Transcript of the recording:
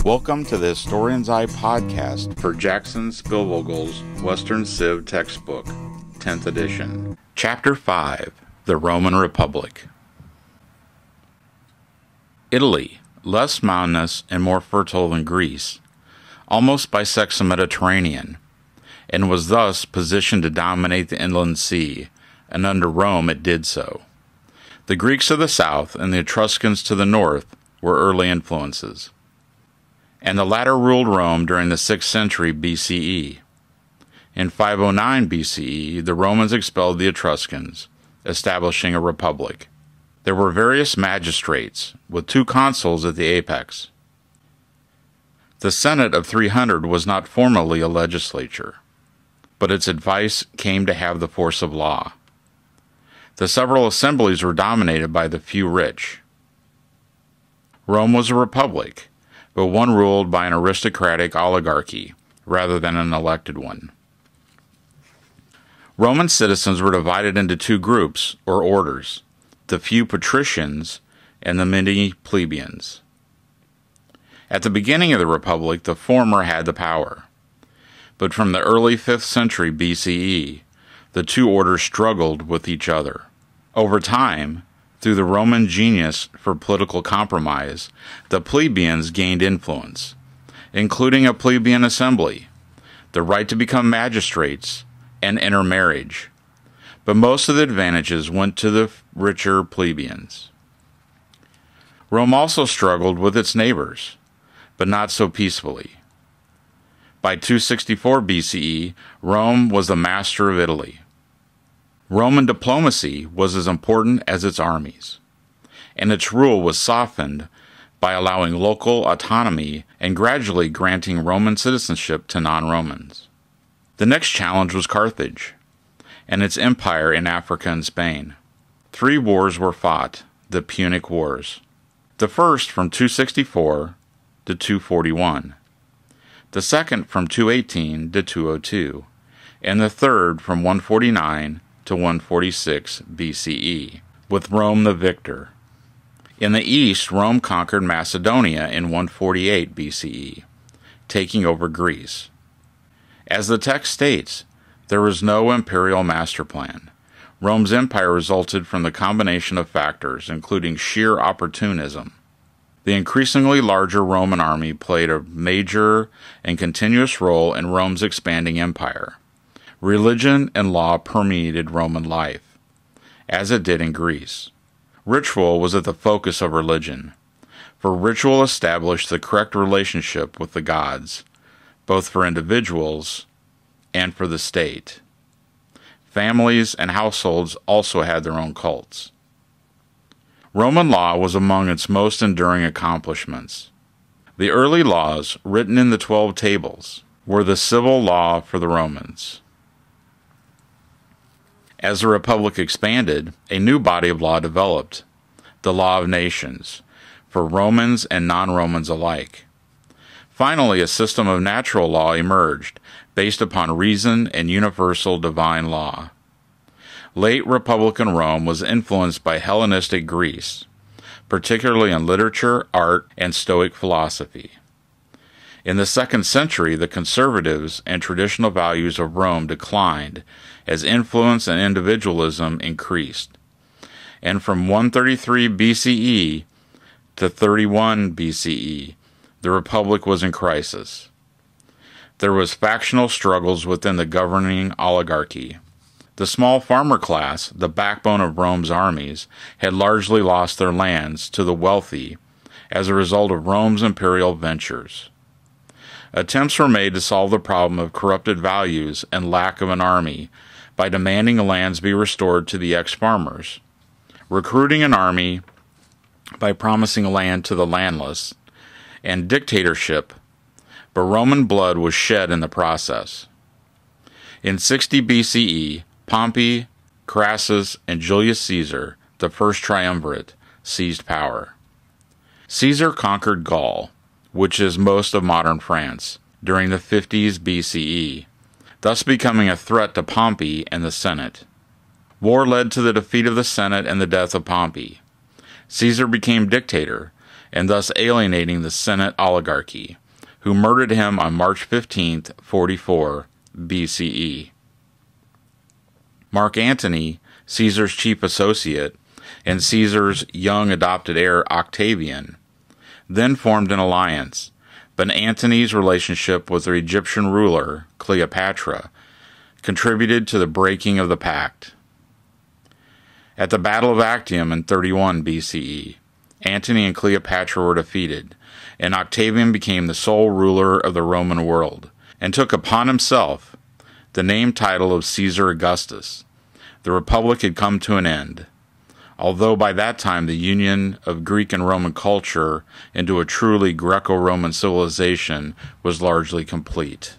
Welcome to the Historian's Eye podcast for Jackson Spielvogel's Western Civ textbook, 10th edition. Chapter 5, The Roman Republic. Italy, less mountainous and more fertile than Greece, almost bisects the Mediterranean, and was thus positioned to dominate the inland sea, and under Rome it did so. The Greeks to the south and the Etruscans to the north were early influences, and the latter ruled Rome during the 6th century BCE. In 509 BCE, the Romans expelled the Etruscans, establishing a republic. There were various magistrates, with 2 consuls at the apex. The Senate of 300 was not formally a legislature, but its advice came to have the force of law. The several assemblies were dominated by the few rich. Rome was a republic, but one ruled by an aristocratic oligarchy rather than an elected one. Roman citizens were divided into 2 groups or orders, the few patricians and the many plebeians. At the beginning of the republic, the former had the power, but from the early 5th century BCE, the 2 orders struggled with each other. Over time, through the Roman genius for political compromise, the plebeians gained influence, including a plebeian assembly, the right to become magistrates, and intermarriage. But most of the advantages went to the richer plebeians. Rome also struggled with its neighbors, but not so peacefully. By 264 BCE, Rome was the master of Italy. Roman diplomacy was as important as its armies, and its rule was softened by allowing local autonomy and gradually granting Roman citizenship to non-Romans. The next challenge was Carthage and its empire in Africa and Spain. 3 wars were fought, the Punic Wars. The first from 264 to 241, the second from 218 to 202, and the third from 149 to 146 BCE, with Rome the victor. In the east, Rome conquered Macedonia in 148 BCE, taking over Greece. As the text states, there was no imperial master plan. Rome's empire resulted from the combination of factors, including sheer opportunism. The increasingly larger Roman army played a major and continuous role in Rome's expanding empire. Religion and law permeated Roman life, as it did in Greece. Ritual was at the focus of religion, for ritual established the correct relationship with the gods, both for individuals and for the state. Families and households also had their own cults. Roman law was among its most enduring accomplishments. The early laws, written in the 12 tables, were the civil law for the Romans. As the Republic expanded, a new body of law developed, the law of nations, for Romans and non-Romans alike. Finally, a system of natural law emerged, based upon reason and universal divine law. Late Republican Rome was influenced by Hellenistic Greece, particularly in literature, art, and Stoic philosophy. In the 2nd century, the conservatives and traditional values of Rome declined as influence and individualism increased. And from 133 BCE to 31 BCE, the Republic was in crisis. There was factional struggles within the governing oligarchy. The small farmer class, the backbone of Rome's armies, had largely lost their lands to the wealthy as a result of Rome's imperial ventures. Attempts were made to solve the problem of corrupted values and lack of an army by demanding lands be restored to the ex-farmers, recruiting an army by promising land to the landless, and dictatorship, but Roman blood was shed in the process. In 60 BCE, Pompey, Crassus, and Julius Caesar, the first triumvirate, seized power. Caesar conquered Gaul, which is most of modern France, during the 50s BCE, thus becoming a threat to Pompey and the Senate. War led to the defeat of the Senate and the death of Pompey. Caesar became dictator, and thus alienating the Senate oligarchy, who murdered him on March 15, 44 BCE. Mark Antony, Caesar's chief associate, and Caesar's young adopted heir Octavian, then formed an alliance, but Antony's relationship with the Egyptian ruler, Cleopatra, contributed to the breaking of the pact. At the Battle of Actium in 31 BCE, Antony and Cleopatra were defeated, and Octavian became the sole ruler of the Roman world, and took upon himself the name title of Caesar Augustus. The Republic had come to an end, although by that time the union of Greek and Roman culture into a truly Greco-Roman civilization was largely complete.